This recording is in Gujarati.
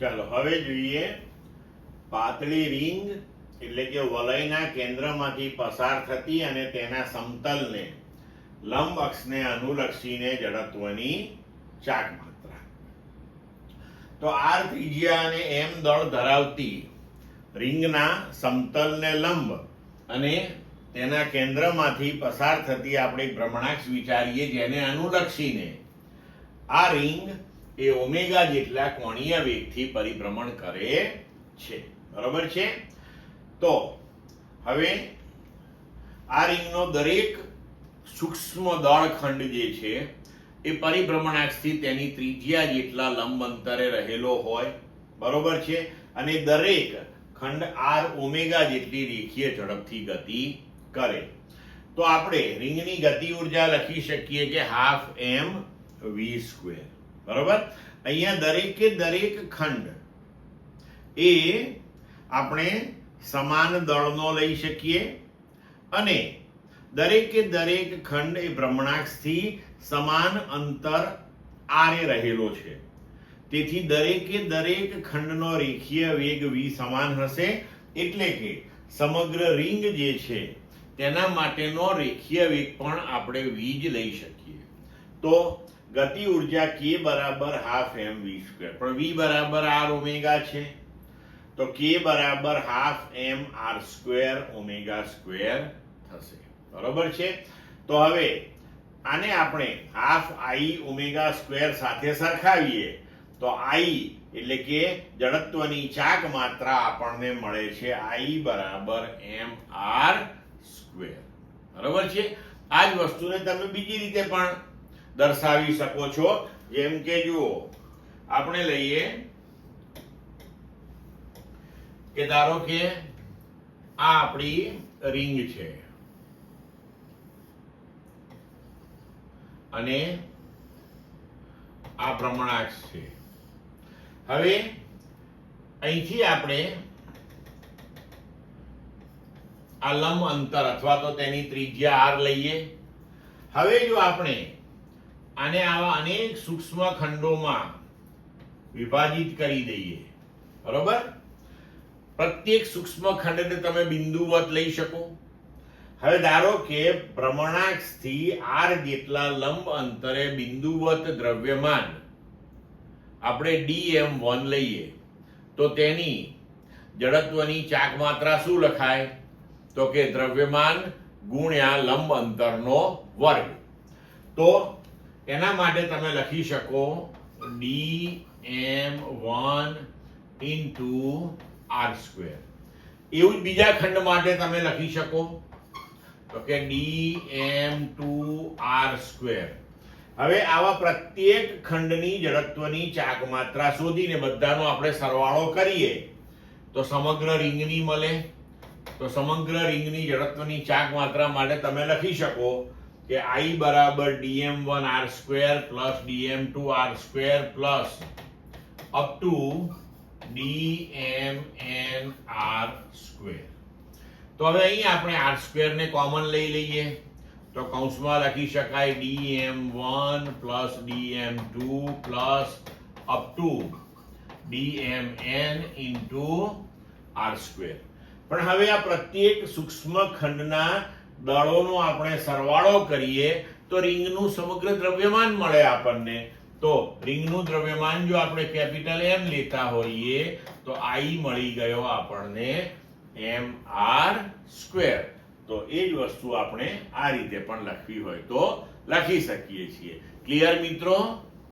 ચાલો હવે જોઈએ પાતળી રીંગ એટલે કે વલયના કેન્દ્રમાંથી પસાર થતી અને તેના સમતલને લંબ અક્ષને અનુલક્ષીને જડત્વની ચાક માત્રા. તો r ત્રિજ્યા અને m દળ ધરાવતી રીંગના સમતલને લંબ અને તેના કેન્દ્રમાંથી પસાર થતી આપણે ભ્રમણાક્ષ વિચારીએ, જેને અનુલક્ષીને આ રીંગ એ ઓમેગા જેટલા કોણીય વેગથી પરિભ્રમણ કરે છે. બરોબર છે? તો હવે આ રીંગનો દરેક સૂક્ષ્મ દળખંડ જે છે એ પરિભ્રમણાક્ષથી તેની ત્રિજ્યા જેટલા લંબ અંતરે રહેલો હોય. બરોબર છે? અને દરેક ખંડ r ઓમેગા જેટલી રેખીય ઝડપથી ગતિ કરે. તો આપણે રીંગની ગતિ ઉર્જા લખી શકીએ કે હાફ mv². બરોબર? અહીંયા દરેકે દરેક ખંડ એ આપણે સમાન દળનો લઈ શકીએ અને દરેકે દરેક ખંડ એ ભ્રમણાક્ષથી સમાન અંતર આરે રહેલો છે. તેથી દરેકે દરેક ખંડનો રેખીય વેગ v સમાન હશે. એટલે કે સમગ્ર રીંગ જે છે તેના માટેનો રેખીય વેગ પણ આપણે v જ લઈ શકીએ. તો ગતિ ઉર્જા k બરાબર હાફ mv², પણ v બરાબર r ઓમેગા છે, તો k બરાબર હાફ mr² ઓમેગા સ્ક્વેર થશે. બરોબર છે? તો હવે આને આપણે હાફ i ઓમેગા સ્ક્વેર સાથે સરખાવીએ તો i એટલે કે જડત્વની ચાક માત્રા આપણને મળે છે i બરાબર mr². બરોબર છે? આ જ વસ્તુને તમે બીજી રીતે પણ દર્શાવી શકો છો. જેમ કે જુઓ, આપણે લઈએ કે ધારો કે આ આપણી રીંગ છે અને આ ભ્રમણાક્ષ છે. હવે અહીંથી આપણે આ લંબ અંતર અથવા તો તેની ત્રિજ્યા r લઈએ. હવે જો આપણે આને આવા અનેક સૂક્ષ્મ ખંડોમાં વિભાજિત કરી દઈએ, બરોબર? પ્રત્યેક સૂક્ષ્મ ખંડને તમે બિંદુવત લઈ શકો. હવે ધારો કે ભ્રમણાક્ષથી r જેટલા લંબ અંતરે બિંદુવત દ્રવ્યમાન આપણે dm1 લઈએ તો તેની જડત્વની ચાક માત્રા શું લખાય? તો કે દ્રવ્યમાન ગુણ્યા લંબ અંતરનો વર્ગ. તો એના માટે તમે લખી શકો dm1 into r². એવું જ બીજા ખંડ માટે તમે લખી શકો તો કે dm2r². હવે આવા પ્રત્યેક ખંડની જડત્વની ચાક માત્રા શોધીને બધાનો આપણે સરવાળો કરીએ તો સમગ્ર રીંગની મળે. તો સમગ્ર રીંગની જડત્વની ચાક માત્રા માટે તમે લખી શકો કે i બરાબર dm1r² plus dm2r² plus up to dmnr². તો હવે અહીં આપણે r² ને કોમન લઈ લઈએ તો કૌંસમાં લખી શકાય dm1 plus dm2 plus up to dmn into r². પણ હવે આ પ્રત્યેક સૂક્ષ્મ ખંડના દળોનો આપણે સરવાળો કરીએ તો રીંગનું સમગ્ર દ્રવ્યમાન મળે આપણને. તો રીંગનું દ્રવ્યમાન જો આપણે કેપિટલ M લેતા હોઈએ તો I મળી ગયો આપણને mr². તો એ જ વસ્તુ આપણે આ રીતે પણ લખવી હોય તો લખી શકીએ છીએ. ક્લિયર મિત્રો?